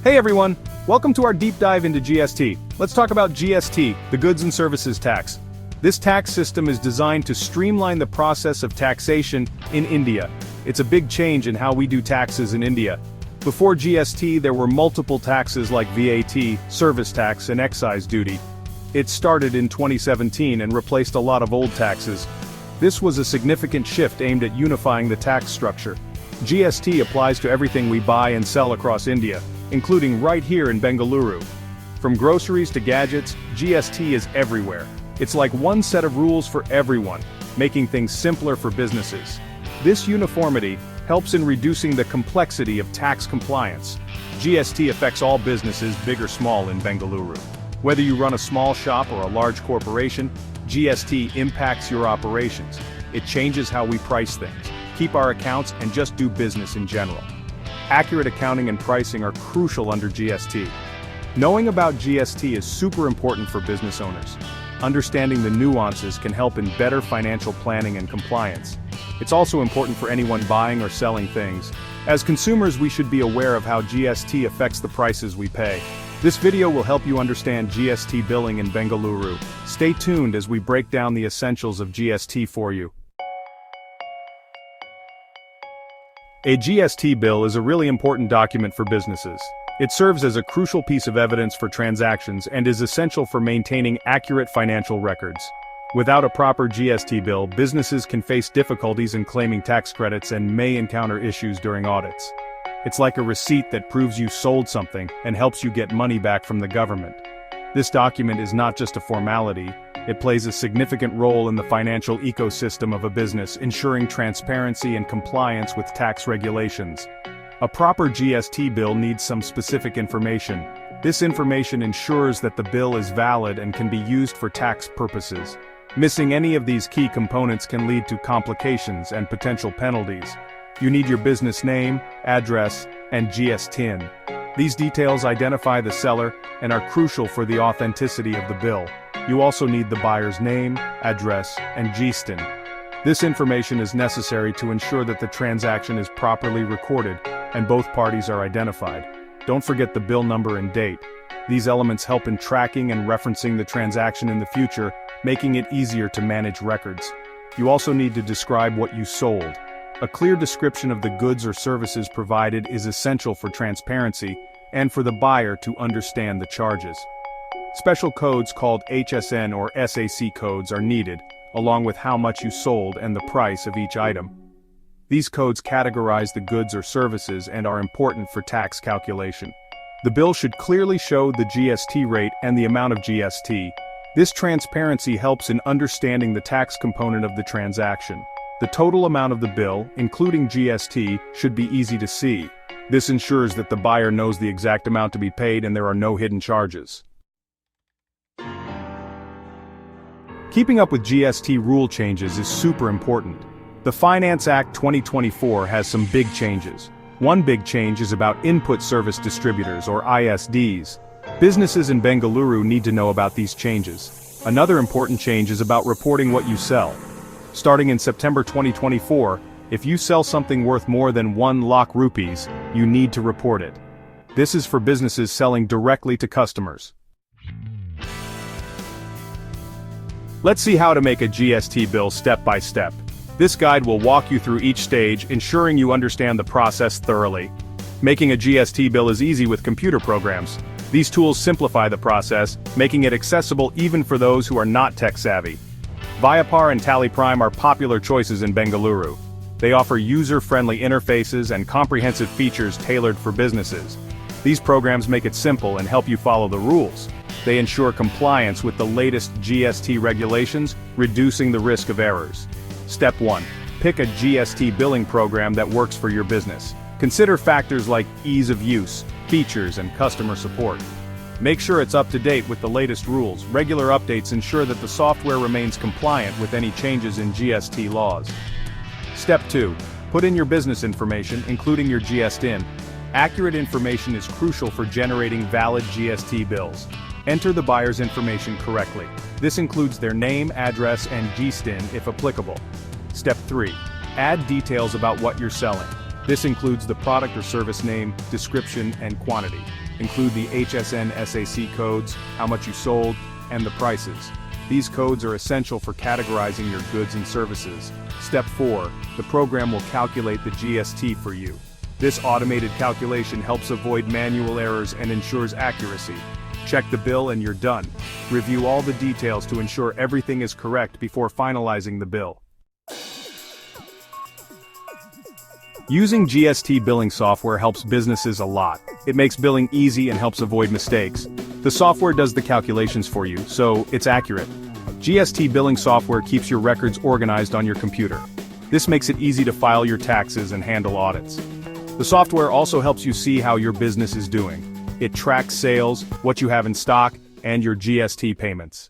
Hey everyone, welcome to our deep dive into GST. Let's talk about GST, the Goods and Services Tax. This tax system is designed to streamline the process of taxation in India. It's a big change in how we do taxes in India. Before GST, there were multiple taxes like VAT, service tax, and excise duty. It started in 2017 and replaced a lot of old taxes. This was a significant shift aimed at unifying the tax structure. GST applies to everything we buy and sell across India, including right here in Bengaluru. From groceries to gadgets, GST is everywhere. It's like one set of rules for everyone, making things simpler for businesses. This uniformity helps in reducing the complexity of tax compliance. GST affects all businesses, big or small, in Bengaluru. Whether you run a small shop or a large corporation, GST impacts your operations. It changes how we price things, keep our accounts, and just do business in general. Accurate accounting and pricing are crucial under GST. Knowing about GST is super important for business owners. Understanding the nuances can help in better financial planning and compliance. It's also important for anyone buying or selling things. As consumers, we should be aware of how GST affects the prices we pay. This video will help you understand GST billing in Bengaluru. Stay tuned as we break down the essentials of GST for you. A GST bill is a really important document for businesses. It serves as a crucial piece of evidence for transactions and is essential for maintaining accurate financial records. Without a proper GST bill, businesses can face difficulties in claiming tax credits and may encounter issues during audits. It's like a receipt that proves you sold something and helps you get money back from the government. This document is not just a formality. It plays a significant role in the financial ecosystem of a business, ensuring transparency and compliance with tax regulations. A proper GST bill needs some specific information. This information ensures that the bill is valid and can be used for tax purposes. Missing any of these key components can lead to complications and potential penalties. You need your business name, address, and GSTIN. These details identify the seller and are crucial for the authenticity of the bill. You also need the buyer's name, address, and GSTIN. This information is necessary to ensure that the transaction is properly recorded and both parties are identified. Don't forget the bill number and date. These elements help in tracking and referencing the transaction in the future, making it easier to manage records. You also need to describe what you sold. A clear description of the goods or services provided is essential for transparency and for the buyer to understand the charges. Special codes called HSN or SAC codes are needed, along with how much you sold and the price of each item. These codes categorize the goods or services and are important for tax calculation. The bill should clearly show the GST rate and the amount of GST. This transparency helps in understanding the tax component of the transaction. The total amount of the bill, including GST, should be easy to see. This ensures that the buyer knows the exact amount to be paid and there are no hidden charges. Keeping up with GST rule changes is super important. The Finance Act 2024 has some big changes. One big change is about input service distributors or ISDs. Businesses in Bengaluru need to know about these changes. Another important change is about reporting what you sell. Starting in September 2024, if you sell something worth more than 1 lakh rupees, you need to report it. This is for businesses selling directly to customers. Let's see how to make a GST bill step by step. This guide will walk you through each stage, ensuring you understand the process thoroughly. Making a GST bill is easy with computer programs. These tools simplify the process, making it accessible even for those who are not tech-savvy. Vyapar and TallyPrime are popular choices in Bengaluru. They offer user-friendly interfaces and comprehensive features tailored for businesses. These programs make it simple and help you follow the rules. They ensure compliance with the latest GST regulations, reducing the risk of errors. Step 1. Pick a GST billing program that works for your business. Consider factors like ease of use, features, and customer support. Make sure it's up to date with the latest rules. Regular updates ensure that the software remains compliant with any changes in GST laws. Step 2. Put in your business information, including your GSTIN. Accurate information is crucial for generating valid GST bills. Enter the buyer's information correctly. This includes their name, address, and GSTIN if applicable. Step 3. Add details about what you're selling. This includes the product or service name, description, and quantity. Include the HSN SAC codes, how much you sold, and the prices. These codes are essential for categorizing your goods and services. Step 4. The program will calculate the GST for you. This automated calculation helps avoid manual errors and ensures accuracy. Check the bill and you're done. Review all the details to ensure everything is correct before finalizing the bill. Using GST billing software helps businesses a lot. It makes billing easy and helps avoid mistakes. The software does the calculations for you, so it's accurate. GST billing software keeps your records organized on your computer. This makes it easy to file your taxes and handle audits. The software also helps you see how your business is doing. It tracks sales, what you have in stock, and your GST payments.